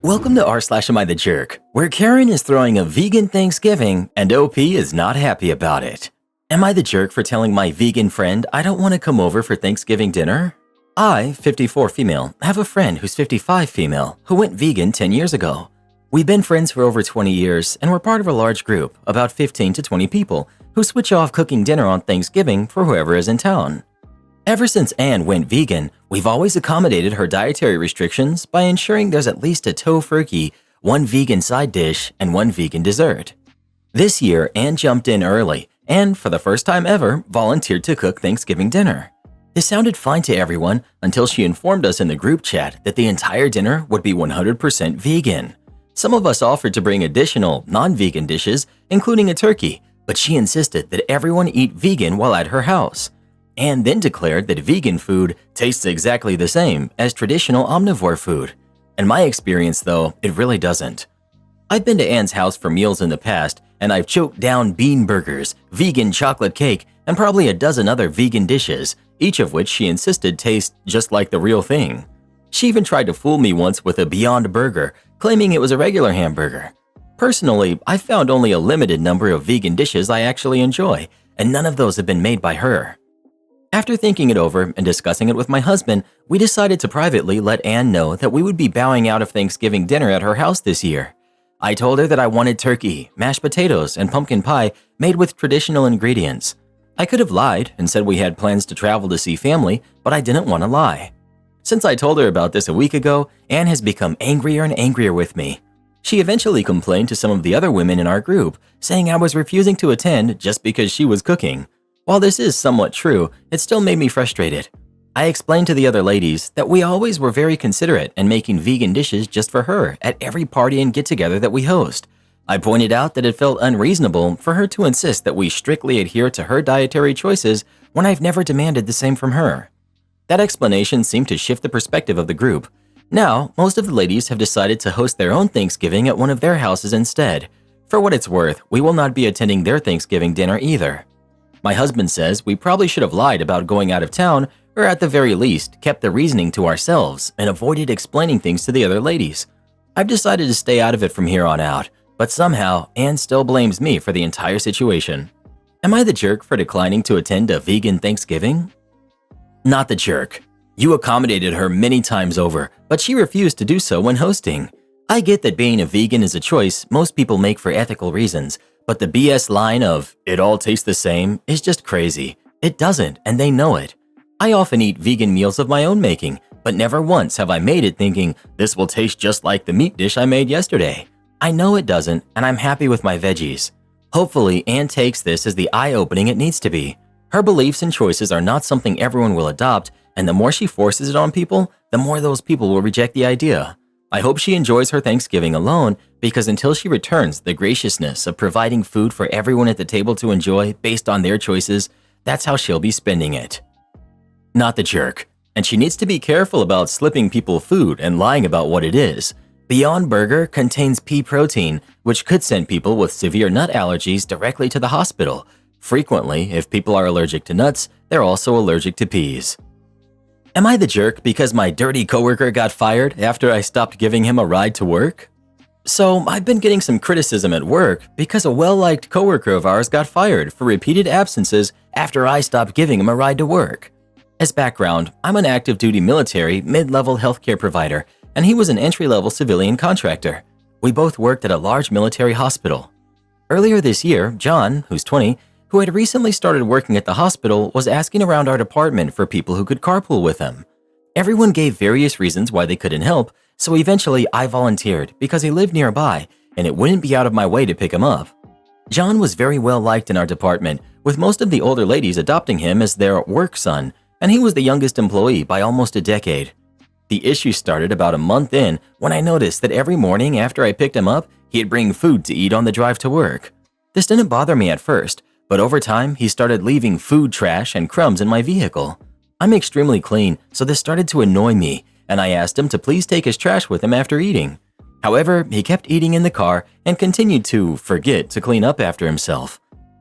Welcome to r/Am I the Jerk, where Karen is throwing a vegan Thanksgiving and OP is not happy about it. Am I the jerk for telling my vegan friend I don't want to come over for Thanksgiving dinner? I, 54 female, have a friend who's 55 female who went vegan 10 years ago. We've been friends for over 20 years and we're part of a large group, about 15 to 20 people, who switch off cooking dinner on Thanksgiving for whoever is in town. Ever since Anne went vegan, we've always accommodated her dietary restrictions by ensuring there's at least a tofurkey, one vegan side dish, and one vegan dessert. This year, Anne jumped in early and, for the first time ever, volunteered to cook Thanksgiving dinner. This sounded fine to everyone until she informed us in the group chat that the entire dinner would be 100% vegan. Some of us offered to bring additional, non-vegan dishes, including a turkey, but she insisted that everyone eat vegan while at her house. Anne then declared that vegan food tastes exactly the same as traditional omnivore food. In my experience, though, it really doesn't. I've been to Anne's house for meals in the past, and I've choked down bean burgers, vegan chocolate cake, and probably a dozen other vegan dishes, each of which she insisted taste just like the real thing. She even tried to fool me once with a Beyond Burger, claiming it was a regular hamburger. Personally, I found only a limited number of vegan dishes I actually enjoy, and none of those have been made by her. After thinking it over and discussing it with my husband, we decided to privately let Anne know that we would be bowing out of Thanksgiving dinner at her house this year. I told her that I wanted turkey, mashed potatoes, and pumpkin pie made with traditional ingredients. I could have lied and said we had plans to travel to see family, but I didn't want to lie. Since I told her about this a week ago, Anne has become angrier and angrier with me. She eventually complained to some of the other women in our group, saying I was refusing to attend just because she was cooking. While this is somewhat true, it still made me frustrated. I explained to the other ladies that we always were very considerate in making vegan dishes just for her at every party and get-together that we host. I pointed out that it felt unreasonable for her to insist that we strictly adhere to her dietary choices when I've never demanded the same from her. That explanation seemed to shift the perspective of the group. Now, most of the ladies have decided to host their own Thanksgiving at one of their houses instead. For what it's worth, we will not be attending their Thanksgiving dinner either. My husband says we probably should have lied about going out of town, or at the very least, kept the reasoning to ourselves and avoided explaining things to the other ladies. I've decided to stay out of it from here on out, but somehow Anne still blames me for the entire situation. Am I the jerk for declining to attend a vegan Thanksgiving? Not the jerk. You accommodated her many times over, but she refused to do so when hosting. I get that being a vegan is a choice most people make for ethical reasons, but the BS line of, "it all tastes the same," is just crazy. It doesn't, and they know it. I often eat vegan meals of my own making, but never once have I made it thinking, this will taste just like the meat dish I made yesterday. I know it doesn't, and I'm happy with my veggies. Hopefully, Anne takes this as the eye-opening it needs to be. Her beliefs and choices are not something everyone will adopt, and the more she forces it on people, the more those people will reject the idea. I hope she enjoys her Thanksgiving alone, because until she returns the graciousness of providing food for everyone at the table to enjoy based on their choices, that's how she'll be spending it. Not the jerk. And she needs to be careful about slipping people food and lying about what it is. Beyond Burger contains pea protein, which could send people with severe nut allergies directly to the hospital. Frequently, if people are allergic to nuts, they're also allergic to peas. Am I the jerk because my dirty coworker got fired after I stopped giving him a ride to work? So, I've been getting some criticism at work because a well-liked coworker of ours got fired for repeated absences after I stopped giving him a ride to work. As background, I'm an active-duty military mid-level healthcare provider, and he was an entry-level civilian contractor. We both worked at a large military hospital. Earlier this year, John, who's 20, who had recently started working at the hospital, was asking around our department for people who could carpool with him. Everyone gave various reasons why they couldn't help, so eventually I volunteered because he lived nearby and it wouldn't be out of my way to pick him up. John was very well liked in our department, with most of the older ladies adopting him as their work son, and he was the youngest employee by almost a decade. The issue started about a month in when I noticed that every morning after I picked him up, he'd bring food to eat on the drive to work. This didn't bother me at first, but over time, he started leaving food trash and crumbs in my vehicle. I'm extremely clean, so this started to annoy me, and I asked him to please take his trash with him after eating. However, he kept eating in the car and continued to forget to clean up after himself.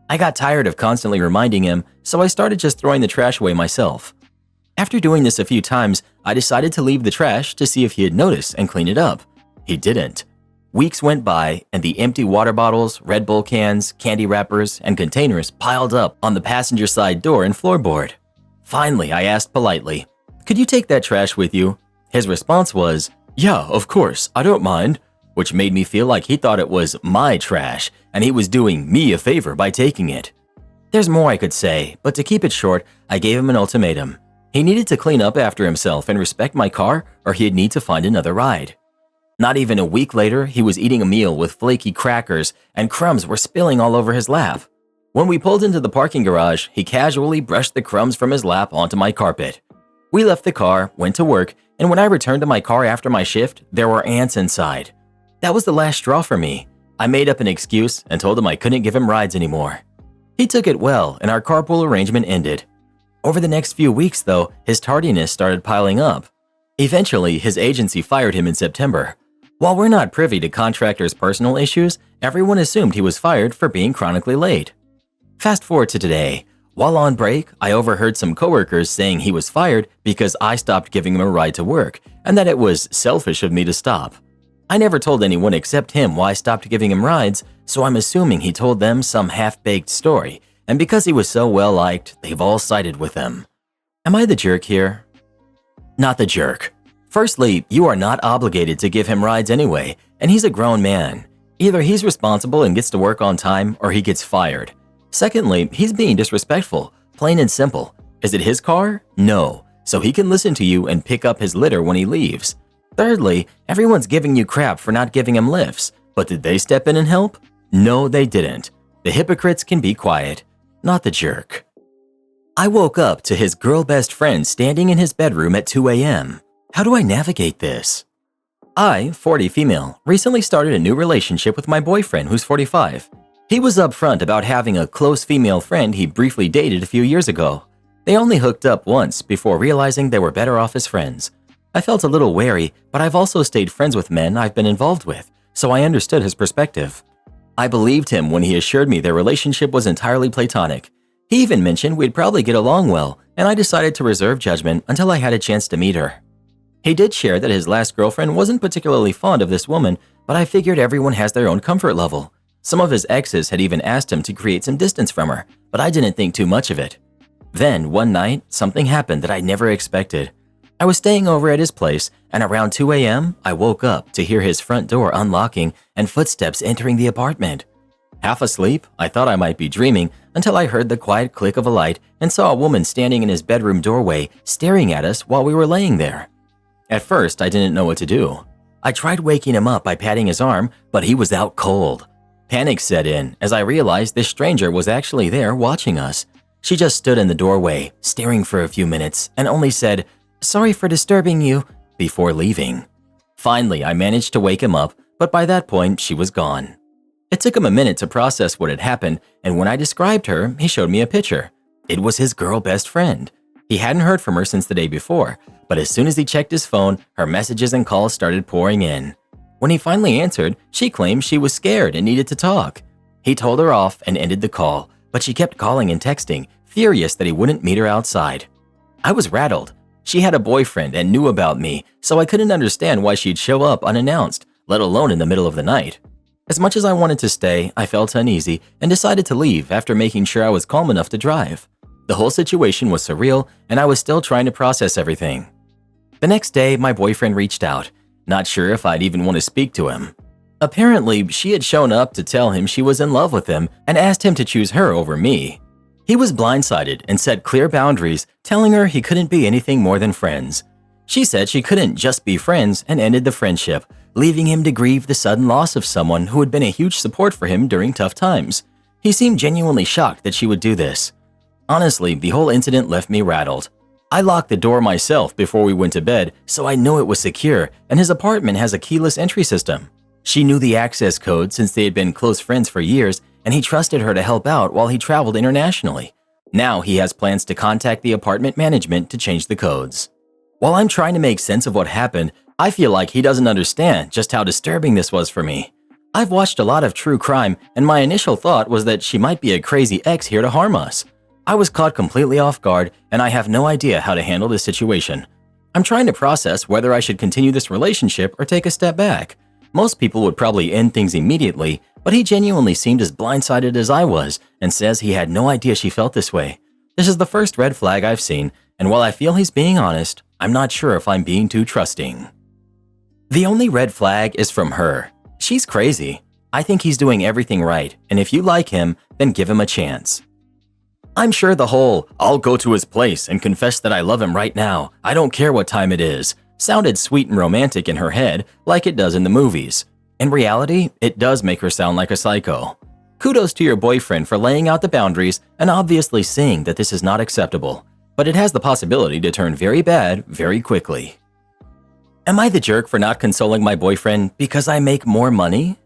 I got tired of constantly reminding him, so I started just throwing the trash away myself. After doing this a few times, I decided to leave the trash to see if he had noticed and clean it up. He didn't. Weeks went by, and the empty water bottles, Red Bull cans, candy wrappers, and containers piled up on the passenger side door and floorboard. Finally, I asked politely, "Could you take that trash with you?" His response was, "Yeah, of course, I don't mind," which made me feel like he thought it was my trash, and he was doing me a favor by taking it. There's more I could say, but to keep it short, I gave him an ultimatum. He needed to clean up after himself and respect my car, or he'd need to find another ride. Not even a week later, he was eating a meal with flaky crackers and crumbs were spilling all over his lap. When we pulled into the parking garage, he casually brushed the crumbs from his lap onto my carpet. We left the car, went to work, and when I returned to my car after my shift, there were ants inside. That was the last straw for me. I made up an excuse and told him I couldn't give him rides anymore. He took it well, and our carpool arrangement ended. Over the next few weeks, though, his tardiness started piling up. Eventually, his agency fired him in September. While we're not privy to contractors' personal issues, everyone assumed he was fired for being chronically late. Fast forward to today. While on break, I overheard some coworkers saying he was fired because I stopped giving him a ride to work, and that it was selfish of me to stop. I never told anyone except him why I stopped giving him rides, so I'm assuming he told them some half-baked story, and because he was so well-liked, they've all sided with him. Am I the jerk here? Not the jerk. Firstly, you are not obligated to give him rides anyway, and he's a grown man. Either he's responsible and gets to work on time, or he gets fired. Secondly, he's being disrespectful, plain and simple. Is it his car? No, so he can listen to you and pick up his litter when he leaves. Thirdly, everyone's giving you crap for not giving him lifts, but did they step in and help? No, they didn't. The hypocrites can be quiet, not the jerk. I woke up to his girl best friend standing in his bedroom at 2 a.m. How do I navigate this? I, 40 female, recently started a new relationship with my boyfriend who's 45. He was upfront about having a close female friend he briefly dated a few years ago. They only hooked up once before realizing they were better off as friends. I felt a little wary, but I've also stayed friends with men I've been involved with, so I understood his perspective. I believed him when he assured me their relationship was entirely platonic. He even mentioned we'd probably get along well, and I decided to reserve judgment until I had a chance to meet her. He did share that his last girlfriend wasn't particularly fond of this woman, but I figured everyone has their own comfort level. Some of his exes had even asked him to create some distance from her, but I didn't think too much of it. Then, one night, something happened that I never expected. I was staying over at his place, and around 2 a.m., I woke up to hear his front door unlocking and footsteps entering the apartment. Half asleep, I thought I might be dreaming until I heard the quiet click of a light and saw a woman standing in his bedroom doorway staring at us while we were laying there. At first, I didn't know what to do. I tried waking him up by patting his arm, but he was out cold. Panic set in as I realized this stranger was actually there watching us. She just stood in the doorway, staring for a few minutes, and only said, "Sorry for disturbing you," before leaving. Finally, I managed to wake him up, but by that point, she was gone. It took him a minute to process what had happened, and when I described her, he showed me a picture. It was his girl best friend. He hadn't heard from her since the day before, but as soon as he checked his phone, her messages and calls started pouring in. When he finally answered, she claimed she was scared and needed to talk. He told her off and ended the call, but she kept calling and texting, furious that he wouldn't meet her outside. I was rattled. She had a boyfriend and knew about me, so I couldn't understand why she'd show up unannounced, let alone in the middle of the night. As much as I wanted to stay, I felt uneasy and decided to leave after making sure I was calm enough to drive. The whole situation was surreal, and I was still trying to process everything. The next day, my boyfriend reached out, not sure if I'd even want to speak to him. Apparently, she had shown up to tell him she was in love with him and asked him to choose her over me. He was blindsided and set clear boundaries, telling her he couldn't be anything more than friends. She said she couldn't just be friends and ended the friendship, leaving him to grieve the sudden loss of someone who had been a huge support for him during tough times. He seemed genuinely shocked that she would do this. Honestly, the whole incident left me rattled. I locked the door myself before we went to bed, so I know it was secure, and his apartment has a keyless entry system. She knew the access code since they had been close friends for years, and he trusted her to help out while he traveled internationally. Now he has plans to contact the apartment management to change the codes. While I'm trying to make sense of what happened, I feel like he doesn't understand just how disturbing this was for me. I've watched a lot of true crime, and my initial thought was that she might be a crazy ex here to harm us. I was caught completely off guard, and I have no idea how to handle this situation. I'm trying to process whether I should continue this relationship or take a step back. Most people would probably end things immediately, but he genuinely seemed as blindsided as I was and says he had no idea she felt this way. This is the first red flag I've seen, and while I feel he's being honest, I'm not sure if I'm being too trusting. The only red flag is from her. She's crazy. I think he's doing everything right, and if you like him, then give him a chance. I'm sure the whole, "I'll go to his place and confess that I love him right now, I don't care what time it is," sounded sweet and romantic in her head like it does in the movies. In reality, it does make her sound like a psycho. Kudos to your boyfriend for laying out the boundaries and obviously seeing that this is not acceptable, but it has the possibility to turn very bad very quickly. Am I the jerk for not consoling my boyfriend because I make more money?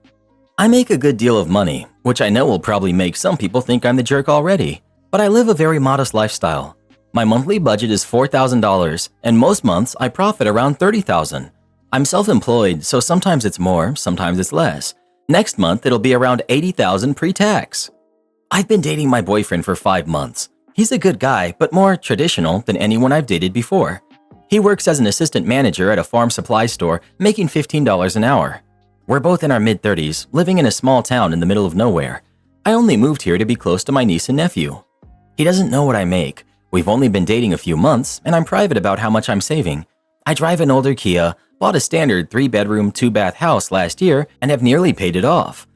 I make a good deal of money, which I know will probably make some people think I'm the jerk already, but I live a very modest lifestyle. My monthly budget is $4,000, and most months I profit around $30,000. I'm self-employed, so sometimes it's more, sometimes it's less. Next month, it'll be around $80,000 pre-tax. I've been dating my boyfriend for 5 months. He's a good guy, but more traditional than anyone I've dated before. He works as an assistant manager at a farm supply store, making $15 an hour. We're both in our mid-30s, living in a small town in the middle of nowhere. I only moved here to be close to my niece and nephew. He doesn't know what I make. We've only been dating a few months, and I'm private about how much I'm saving. I drive an older Kia, bought a standard 3-bedroom, 2-bath house last year, and have nearly paid it off.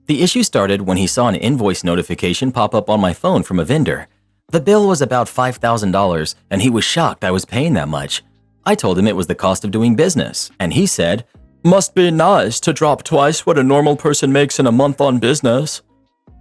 The issue started when he saw an invoice notification pop up on my phone from a vendor. The bill was about $5,000, and he was shocked I was paying that much. I told him it was the cost of doing business, and he said, "Must be nice to drop twice what a normal person makes in a month on business."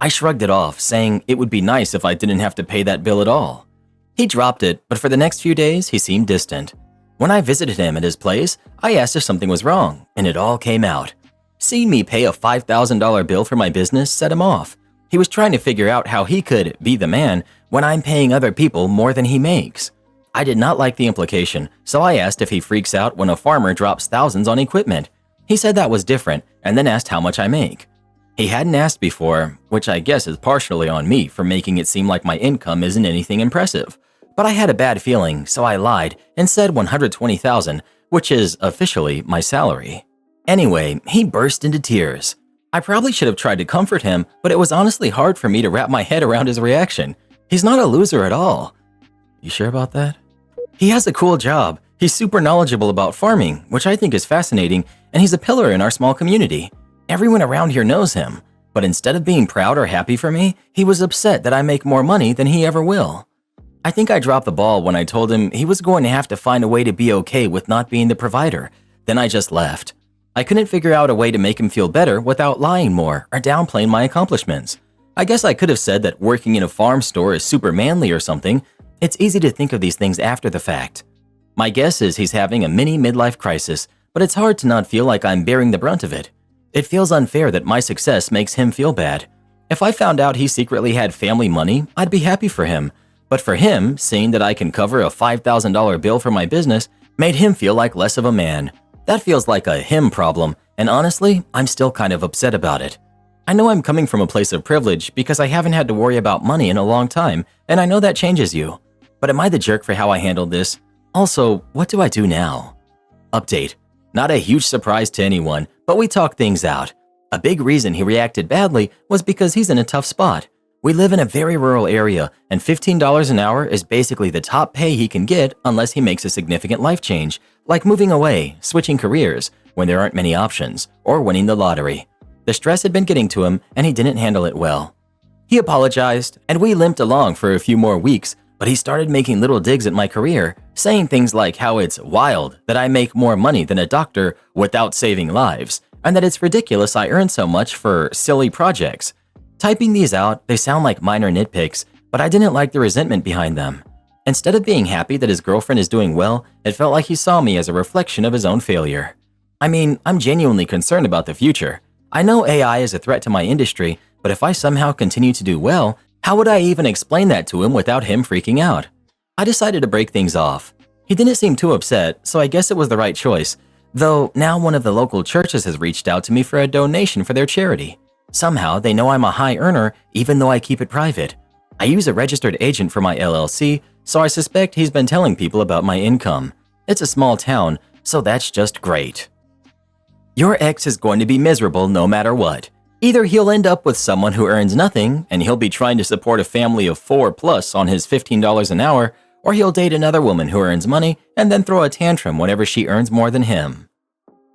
I shrugged it off, saying it would be nice if I didn't have to pay that bill at all. He dropped it, but for the next few days, he seemed distant. When I visited him at his place, I asked if something was wrong, and it all came out. Seeing me pay a $5,000 bill for my business set him off. He was trying to figure out how he could be the man when I'm paying other people more than he makes. I did not like the implication, so I asked if he freaks out when a farmer drops thousands on equipment. He said that was different, and then asked how much I make. He hadn't asked before, which I guess is partially on me for making it seem like my income isn't anything impressive. But I had a bad feeling, so I lied and said $120,000, which is officially my salary. Anyway, he burst into tears. I probably should have tried to comfort him, but it was honestly hard for me to wrap my head around his reaction. He's not a loser at all. You sure about that? He has a cool job. He's super knowledgeable about farming, which I think is fascinating, and he's a pillar in our small community. Everyone around here knows him, but instead of being proud or happy for me, he was upset that I make more money than he ever will. I think I dropped the ball when I told him he was going to have to find a way to be okay with not being the provider. Then I just left. I couldn't figure out a way to make him feel better without lying more or downplaying my accomplishments. I guess I could have said that working in a farm store is super manly or something. It's easy to think of these things after the fact. My guess is he's having a mini midlife crisis, but it's hard to not feel like I'm bearing the brunt of it. It feels unfair that my success makes him feel bad. If I found out he secretly had family money, I'd be happy for him. But for him, seeing that I can cover a $5,000 bill for my business made him feel like less of a man. That feels like a him problem, and honestly, I'm still kind of upset about it. I know I'm coming from a place of privilege because I haven't had to worry about money in a long time, and I know that changes you. But am I the jerk for how I handled this? Also, what do I do now? Update. Not a huge surprise to anyone, but we talked things out. A big reason he reacted badly was because he's in a tough spot. We live in a very rural area, and $15 an hour is basically the top pay he can get unless he makes a significant life change, like moving away, switching careers when there aren't many options, or winning the lottery. The stress had been getting to him, and he didn't handle it well. He apologized, and we limped along for a few more weeks, but he started making little digs at my career, saying things like how it's wild that I make more money than a doctor without saving lives, and that it's ridiculous I earn so much for silly projects. Typing these out, they sound like minor nitpicks, but I didn't like the resentment behind them. Instead of being happy that his girlfriend is doing well, it felt like he saw me as a reflection of his own failure. I mean, I'm genuinely concerned about the future. I know AI is a threat to my industry, but if I somehow continue to do well, how would I even explain that to him without him freaking out? I decided to break things off. He didn't seem too upset, so I guess it was the right choice, though now one of the local churches has reached out to me for a donation for their charity. Somehow, they know I'm a high earner even though I keep it private. I use a registered agent for my LLC, so I suspect he's been telling people about my income. It's a small town, so that's just great. Your ex is going to be miserable no matter what. Either he'll end up with someone who earns nothing and he'll be trying to support a family of 4 plus on his $15 an hour, or he'll date another woman who earns money and then throw a tantrum whenever she earns more than him.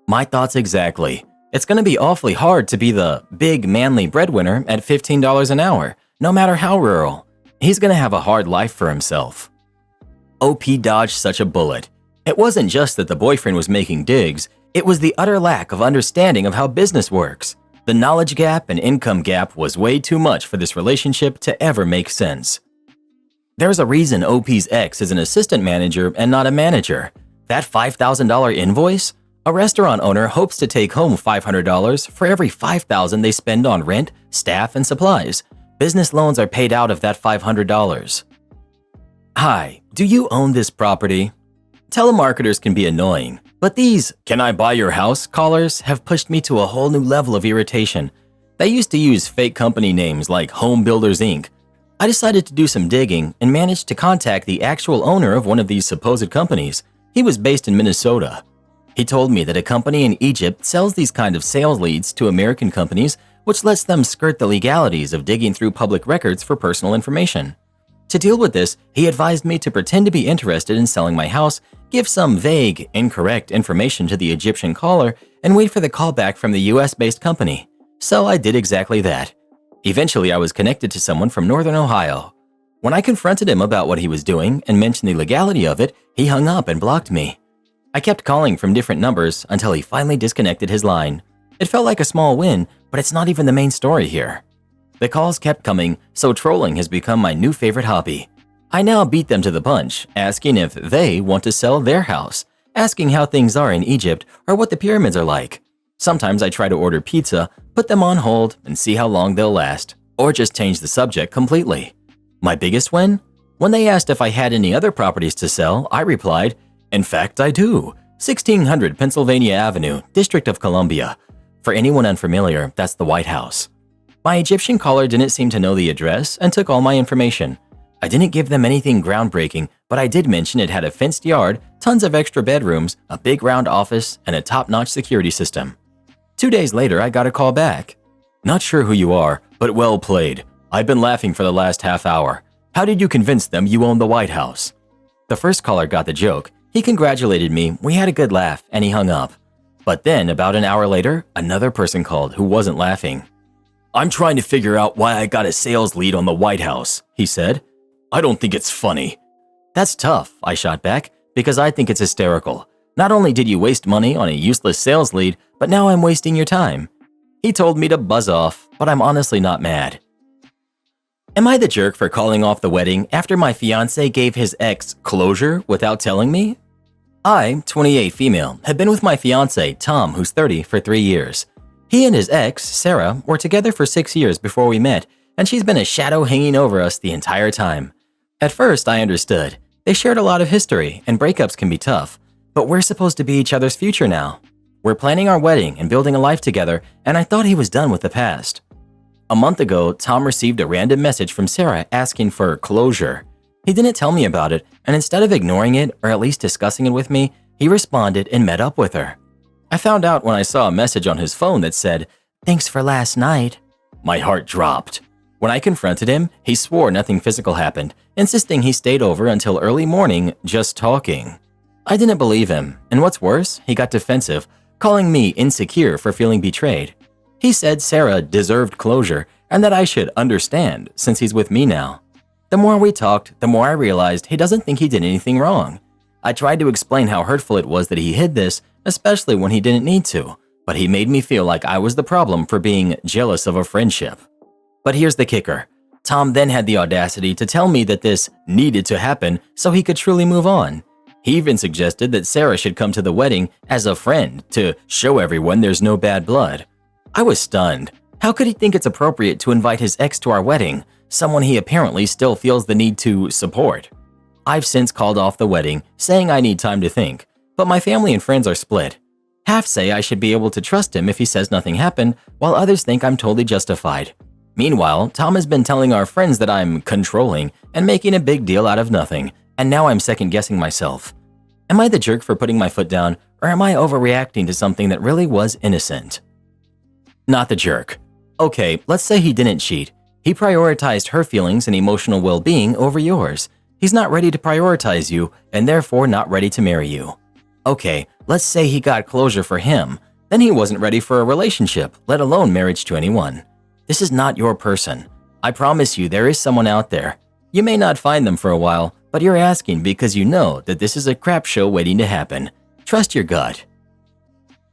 My thoughts exactly. It's going to be awfully hard to be the big manly breadwinner at $15 an hour, no matter how rural. He's going to have a hard life for himself. OP dodged such a bullet. It wasn't just that the boyfriend was making digs, it was the utter lack of understanding of how business works. The knowledge gap and income gap was way too much for this relationship to ever make sense. There's a reason OP's ex is an assistant manager and not a manager. That $5,000 invoice? A restaurant owner hopes to take home $500 for every $5,000 they spend on rent, staff, and supplies. Business loans are paid out of that $500. Hi, do you own this property? Telemarketers can be annoying, but these "can I buy your house" callers have pushed me to a whole new level of irritation. They used to use fake company names like Home Builders Inc. I decided to do some digging and managed to contact the actual owner of one of these supposed companies. He was based in Minnesota. He told me that a company in Egypt sells these kind of sales leads to American companies, which lets them skirt the legalities of digging through public records for personal information. To deal with this, he advised me to pretend to be interested in selling my house, give some vague, incorrect information to the Egyptian caller, and wait for the call back from the US-based company. So I did exactly that. Eventually, I was connected to someone from Northern Ohio. When I confronted him about what he was doing and mentioned the legality of it, he hung up and blocked me. I kept calling from different numbers until he finally disconnected his line. It felt like a small win, but it's not even the main story here. The calls kept coming, so trolling has become my new favorite hobby. I now beat them to the punch, asking if they want to sell their house, asking how things are in Egypt or what the pyramids are like. Sometimes I try to order pizza, put them on hold, and see how long they'll last, or just change the subject completely. My biggest win? When they asked if I had any other properties to sell, I replied, "In fact, I do. 1600 Pennsylvania Avenue, District of Columbia." For anyone unfamiliar, that's the White House. My Egyptian caller didn't seem to know the address and took all my information. I didn't give them anything groundbreaking, but I did mention it had a fenced yard, tons of extra bedrooms, a big round office, and a top-notch security system. 2 days later, I got a call back. "Not sure who you are, but well played. I've been laughing for the last half hour. How did you convince them you own the White House?" The first caller got the joke. He congratulated me, we had a good laugh, and he hung up. But then, about an hour later, another person called who wasn't laughing. "I'm trying to figure out why I got a sales lead on the White House," he said. "I don't think it's funny." "That's tough," I shot back, "because I think it's hysterical. Not only did you waste money on a useless sales lead, but now I'm wasting your time." He told me to buzz off, but I'm honestly not mad. Am I the jerk for calling off the wedding after my fiancé gave his ex closure without telling me? I, 28 female, have been with my fiancé, Tom, who's 30, for 3 years. He and his ex, Sarah, were together for 6 years before we met, and she's been a shadow hanging over us the entire time. At first, I understood. They shared a lot of history, and breakups can be tough, but we're supposed to be each other's future now. We're planning our wedding and building a life together, and I thought he was done with the past. A month ago, Tom received a random message from Sarah asking for closure. He didn't tell me about it, and instead of ignoring it or at least discussing it with me, he responded and met up with her. I found out when I saw a message on his phone that said, "Thanks for last night." My heart dropped. When I confronted him, he swore nothing physical happened, insisting he stayed over until early morning just talking. I didn't believe him, and what's worse, he got defensive, calling me insecure for feeling betrayed. He said Sarah deserved closure and that I should understand since he's with me now. The more we talked, the more I realized he doesn't think he did anything wrong. I tried to explain how hurtful it was that he hid this, especially when he didn't need to, but he made me feel like I was the problem for being jealous of a friendship. But here's the kicker. Tom then had the audacity to tell me that this needed to happen so he could truly move on. He even suggested that Sarah should come to the wedding as a friend to show everyone there's no bad blood. I was stunned. How could he think it's appropriate to invite his ex to our wedding, someone he apparently still feels the need to support? I've since called off the wedding, saying I need time to think, but my family and friends are split. Half say I should be able to trust him if he says nothing happened, while others think I'm totally justified. Meanwhile, Tom has been telling our friends that I'm controlling and making a big deal out of nothing, and now I'm second-guessing myself. Am I the jerk for putting my foot down, or am I overreacting to something that really was innocent? Not the jerk. Okay, let's say he didn't cheat. He prioritized her feelings and emotional well-being over yours. He's not ready to prioritize you and therefore not ready to marry you. Okay, let's say he got closure for him. Then he wasn't ready for a relationship, let alone marriage to anyone. This is not your person. I promise you there is someone out there. You may not find them for a while, but you're asking because you know that this is a crap show waiting to happen. Trust your gut.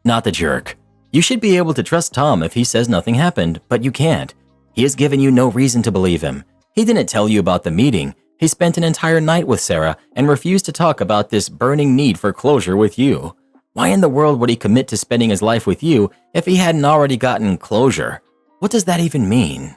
Not the jerk. You should be able to trust Tom if he says nothing happened, but you can't. He has given you no reason to believe him. He didn't tell you about the meeting. He spent an entire night with Sarah and refused to talk about this burning need for closure with you. Why in the world would he commit to spending his life with you if he hadn't already gotten closure? What does that even mean?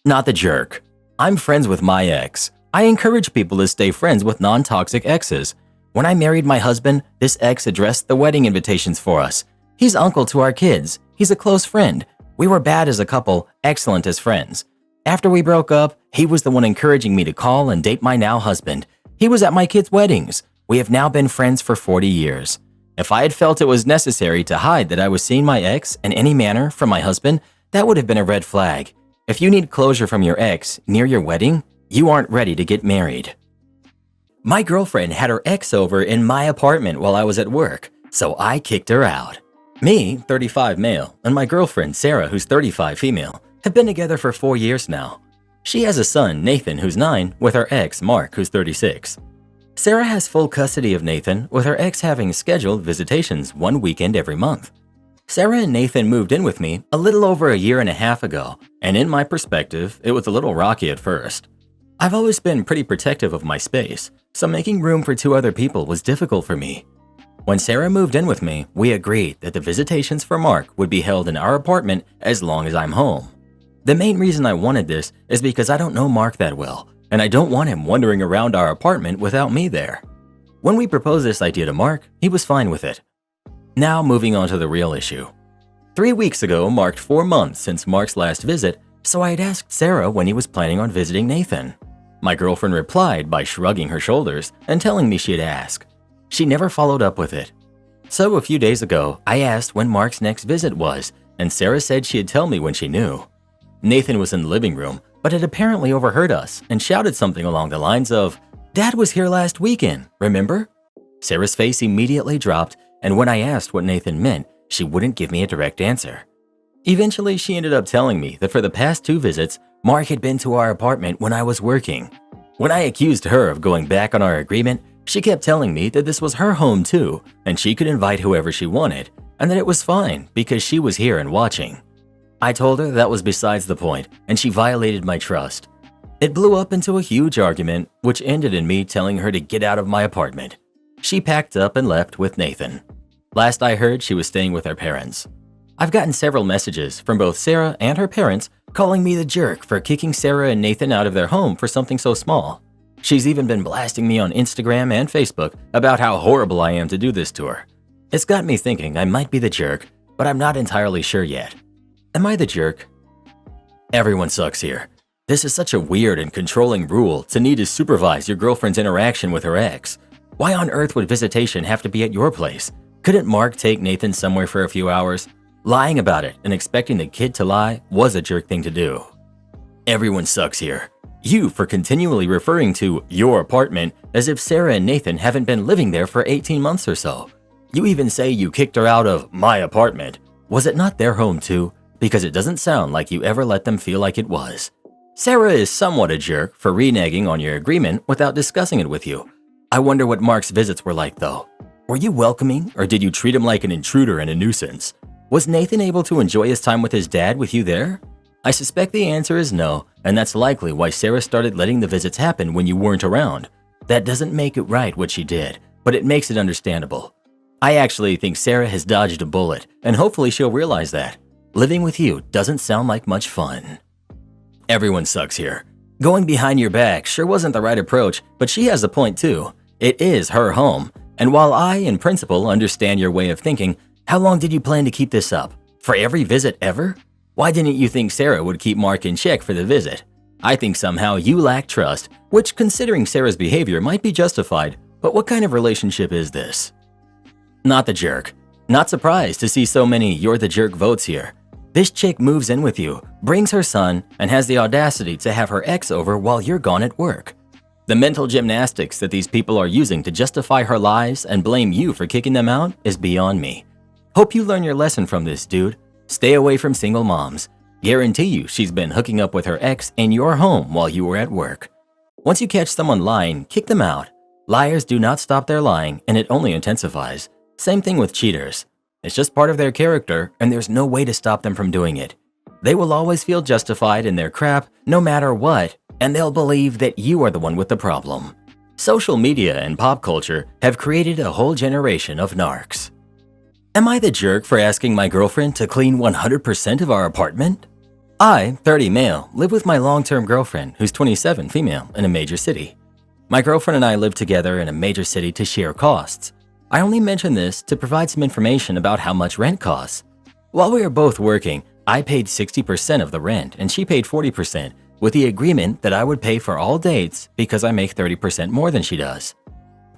Not the jerk. I'm friends with my ex. I encourage people to stay friends with non-toxic exes. When I married my husband, this ex addressed the wedding invitations for us. He's uncle to our kids. He's a close friend. We were bad as a couple, excellent as friends. After we broke up, he was the one encouraging me to call and date my now husband. He was at my kids' weddings. We have now been friends for 40 years. If I had felt it was necessary to hide that I was seeing my ex in any manner from my husband, that would have been a red flag. If you need closure from your ex near your wedding, you aren't ready to get married. My girlfriend had her ex over in my apartment while I was at work, so I kicked her out. Me, 35 male, and my girlfriend Sarah, who's 35 female, have been together for 4 years now. She has a son, Nathan, who's 9, with her ex, Mark, who's 36. Sarah has full custody of Nathan, with her ex having scheduled visitations 1 weekend every month. Sarah and Nathan moved in with me a little over a year and a half ago, and in my perspective, it was a little rocky at first. I've always been pretty protective of my space, so making room for 2 other people was difficult for me. When Sarah moved in with me, we agreed that the visitations for Mark would be held in our apartment as long as I'm home. The main reason I wanted this is because I don't know Mark that well, and I don't want him wandering around our apartment without me there. When we proposed this idea to Mark, he was fine with it. Now moving on to the real issue. 3 weeks ago marked 4 months since Mark's last visit, so I had asked Sarah when he was planning on visiting Nathan. My girlfriend replied by shrugging her shoulders and telling me she'd ask. She never followed up with it. So a few days ago, I asked when Mark's next visit was, and Sarah said she'd tell me when she knew. Nathan was in the living room, but had apparently overheard us and shouted something along the lines of, "Dad was here last weekend, remember?" Sarah's face immediately dropped, and when I asked what Nathan meant, she wouldn't give me a direct answer. Eventually, she ended up telling me that for the past 2 visits, Mark had been to our apartment when I was working. When I accused her of going back on our agreement, she kept telling me that this was her home too, and she could invite whoever she wanted, and that it was fine because she was here and watching. I told her that was besides the point, and she violated my trust. It blew up into a huge argument, which ended in me telling her to get out of my apartment. She packed up and left with Nathan. Last I heard, she was staying with her parents. I've gotten several messages from both Sarah and her parents calling me the jerk for kicking Sarah and Nathan out of their home for something so small. She's even been blasting me on Instagram and Facebook about how horrible I am to do this to her. It's got me thinking I might be the jerk, but I'm not entirely sure yet. Am I the jerk? Everyone sucks here. This is such a weird and controlling rule to need to supervise your girlfriend's interaction with her ex. Why on earth would visitation have to be at your place? Couldn't Mark take Nathan somewhere for a few hours? Lying about it and expecting the kid to lie was a jerk thing to do. Everyone sucks here. You for continually referring to your apartment as if Sarah and Nathan haven't been living there for 18 months or so. You even say you kicked her out of my apartment. Was it not their home too? Because it doesn't sound like you ever let them feel like it was. Sarah is somewhat a jerk for reneging on your agreement without discussing it with you. I wonder what Mark's visits were like though. Were you welcoming or did you treat him like an intruder and a nuisance? Was Nathan able to enjoy his time with his dad with you there? I suspect the answer is no, and that's likely why Sarah started letting the visits happen when you weren't around. That doesn't make it right what she did, but it makes it understandable. I actually think Sarah has dodged a bullet, and hopefully she'll realize that. Living with you doesn't sound like much fun. Everyone sucks here. Going behind your back sure wasn't the right approach, but she has a point too. It is her home, and while I, in principle, understand your way of thinking, how long did you plan to keep this up? For every visit ever? Why didn't you think Sarah would keep Mark in check for the visit? I think somehow you lack trust, which considering Sarah's behavior might be justified, But what kind of relationship is this? Not the jerk. Not surprised to see so many "you're the jerk" votes here. This chick moves in with you, brings her son, and has the audacity to have her ex over while you're gone at work. The mental gymnastics that these people are using to justify her lies and blame you for kicking them out is beyond me. Hope you learn your lesson from this, dude. Stay away from single moms. Guarantee you she's been hooking up with her ex in your home while you were at work. Once you catch someone lying, kick them out. Liars do not stop their lying, and it only intensifies. Same thing with cheaters. It's just part of their character, and there's no way to stop them from doing it. They will always feel justified in their crap no matter what, and they'll believe that you are the one with the problem. Social media and pop culture have created a whole generation of narcs. Am I the jerk for asking my girlfriend to clean 100% of our apartment? I, 30 male, live with my long-term girlfriend, who's 27 female, in a major city. My girlfriend and I live together in a major city to share costs. I only mention this to provide some information about how much rent costs. While we were both working, I paid 60% of the rent and she paid 40%, with the agreement that I would pay for all dates because I make 30% more than she does.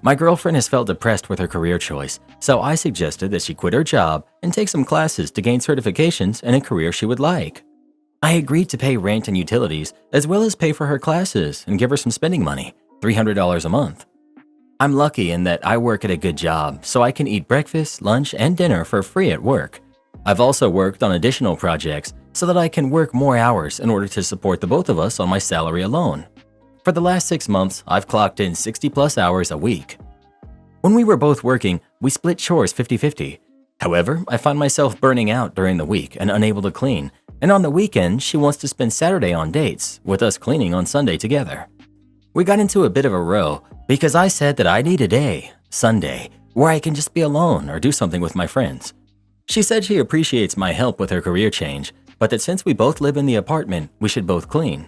My girlfriend has felt depressed with her career choice, so I suggested that she quit her job and take some classes to gain certifications in a career she would like. I agreed to pay rent and utilities, as well as pay for her classes and give her some spending money, $300 a month. I'm lucky in that I work at a good job, so I can eat breakfast, lunch, and dinner for free at work. I've also worked on additional projects so that I can work more hours in order to support the both of us on my salary alone. For the last 6 months, I've clocked in 60+ hours a week. When we were both working, we split chores 50-50. However, I find myself burning out during the week and unable to clean, and on the weekend, she wants to spend Saturday on dates, with us cleaning on Sunday together. We got into a bit of a row because I said that I need a day, Sunday, where I can just be alone or do something with my friends. She said she appreciates my help with her career change, but that since we both live in the apartment, we should both clean.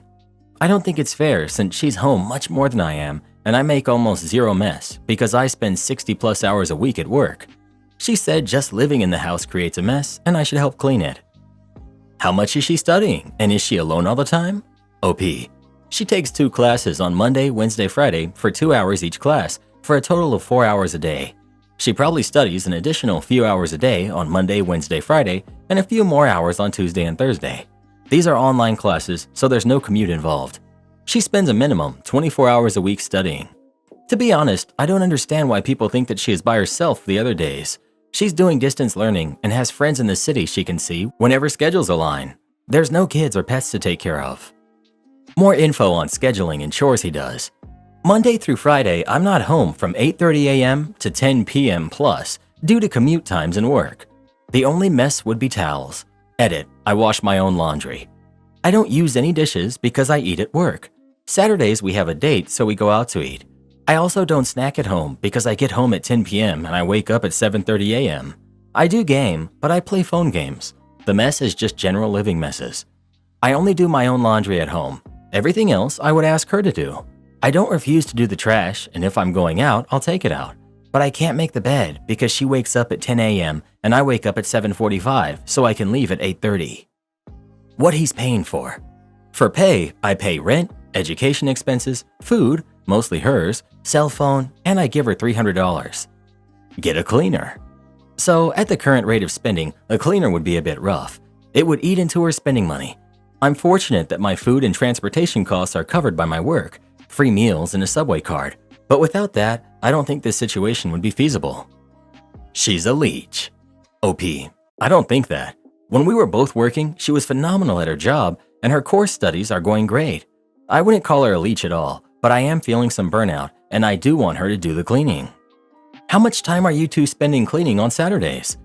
I don't think it's fair since she's home much more than I am, and I make almost zero mess because I spend 60+ hours a week at work. She said just living in the house creates a mess and I should help clean it. How much is she studying, and is she alone all the time? OP. She takes 2 classes on Monday, Wednesday, Friday for 2 hours each class for a total of 4 hours a day. She probably studies an additional few hours a day on Monday, Wednesday, Friday, and a few more hours on Tuesday and Thursday. These are online classes, so there's no commute involved. She spends a minimum 24 hours a week studying. To be honest, I don't understand why people think that she is by herself the other days. She's doing distance learning and has friends in the city she can see whenever schedules align. There's no kids or pets to take care of. More info on scheduling and chores he does. Monday through Friday, I'm not home from 8:30 a.m. to 10 p.m. plus due to commute times and work. The only mess would be towels. Edit, I wash my own laundry. I don't use any dishes because I eat at work. Saturdays we have a date, so we go out to eat. I also don't snack at home because I get home at 10 p.m. and I wake up at 7:30 a.m. I do game, but I play phone games. The mess is just general living messes. I only do my own laundry at home. Everything else I would ask her to do. I don't refuse to do the trash, and if I'm going out, I'll take it out. But I can't make the bed because she wakes up at 10 a.m. and I wake up at 7:45, so I can leave at 8:30. What he's paying for. For pay, I pay rent, education expenses, food, mostly hers, cell phone, and I give her $300. Get a cleaner. So at the current rate of spending, a cleaner would be a bit rough. It would eat into her spending money. I'm fortunate that my food and transportation costs are covered by my work, free meals and a subway card. But without that, I don't think this situation would be feasible. She's a leech. OP. I don't think that. When we were both working, she was phenomenal at her job and her course studies are going great. I wouldn't call her a leech at all, but I am feeling some burnout and I do want her to do the cleaning. How much time are you two spending cleaning on Saturdays?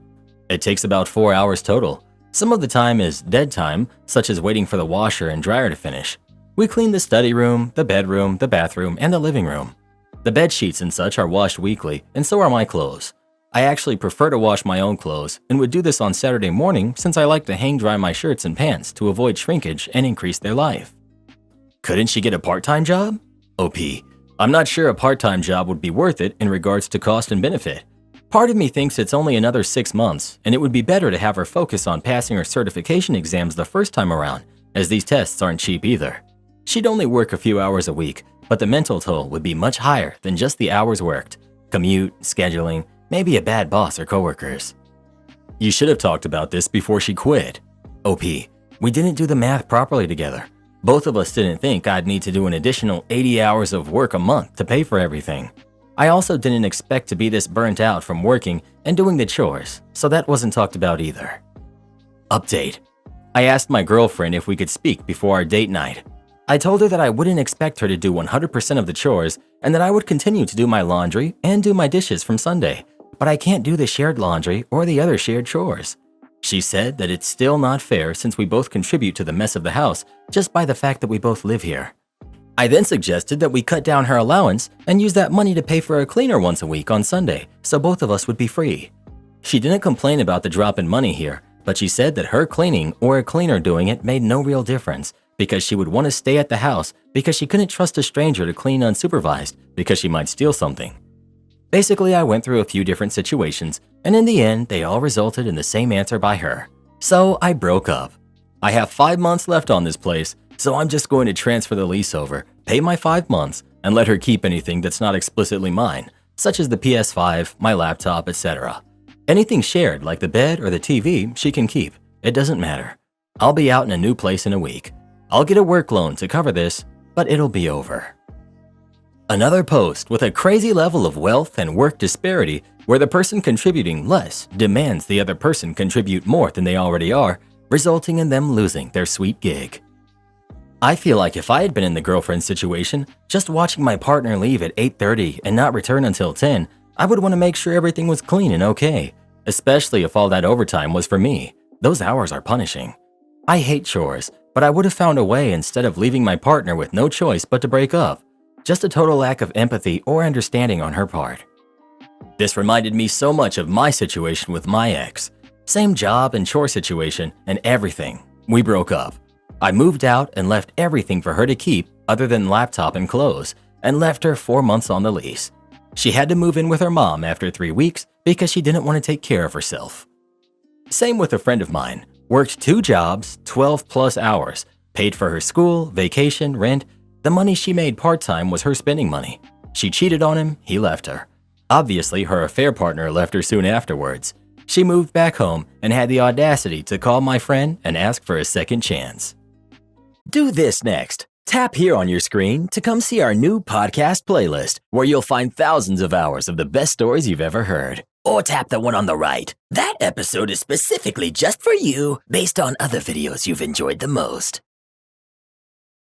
It takes about 4 hours total. Some of the time is dead time, such as waiting for the washer and dryer to finish. We clean the study room, the bedroom, the bathroom, and the living room. The bed sheets and such are washed weekly, and so are my clothes. I actually prefer to wash my own clothes and would do this on Saturday morning since I like to hang dry my shirts and pants to avoid shrinkage and increase their life. Couldn't she get a part-time job? OP. I'm not sure a part-time job would be worth it in regards to cost and benefit. Part of me thinks it's only another 6 months, and it would be better to have her focus on passing her certification exams the first time around, as these tests aren't cheap either. She'd only work a few hours a week, but the mental toll would be much higher than just the hours worked, commute, scheduling, maybe a bad boss or coworkers. You should have talked about this before she quit. OP, we didn't do the math properly together. Both of us didn't think I'd need to do an additional 80 hours of work a month to pay for everything. I also didn't expect to be this burnt out from working and doing the chores, so that wasn't talked about either. Update. I asked my girlfriend if we could speak before our date night. I told her that I wouldn't expect her to do 100% of the chores and that I would continue to do my laundry and do my dishes from Sunday, but I can't do the shared laundry or the other shared chores. She said that it's still not fair since we both contribute to the mess of the house just by the fact that we both live here. I then suggested that we cut down her allowance and use that money to pay for a cleaner once a week on Sunday so both of us would be free. She didn't complain about the drop in money here, but she said that her cleaning or a cleaner doing it made no real difference because she would want to stay at the house because she couldn't trust a stranger to clean unsupervised because she might steal something. Basically, I went through a few different situations, and in the end, they all resulted in the same answer by her. So I broke up. I have 5 months left on this place, so I'm just going to transfer the lease over, pay my 5 months, and let her keep anything that's not explicitly mine, such as the PS5, my laptop, etc. Anything shared, like the bed or the TV, she can keep. It doesn't matter. I'll be out in a new place in a week. I'll get a work loan to cover this, but it'll be over. Another post with a crazy level of wealth and work disparity where the person contributing less demands the other person contribute more than they already are, resulting in them losing their sweet gig. I feel like if I had been in the girlfriend situation, just watching my partner leave at 8:30 and not return until 10, I would want to make sure everything was clean and okay, especially if all that overtime was for me. Those hours are punishing. I hate chores, but I would have found a way instead of leaving my partner with no choice but to break up. Just a total lack of empathy or understanding on her part. This reminded me so much of my situation with my ex. Same job and chore situation and everything. We broke up. I moved out and left everything for her to keep other than laptop and clothes and left her 4 months on the lease. She had to move in with her mom after 3 weeks because she didn't want to take care of herself. Same with a friend of mine. Worked 2 jobs, 12 plus hours, paid for her school, vacation, rent. The money she made part-time was her spending money. She cheated on him, he left her. Obviously, her affair partner left her soon afterwards. She moved back home and had the audacity to call my friend and ask for a second chance. Do this next. Tap here on your screen to come see our new podcast playlist, where you'll find thousands of hours of the best stories you've ever heard. Or tap the one on the right. That episode is specifically just for you, based on other videos you've enjoyed the most.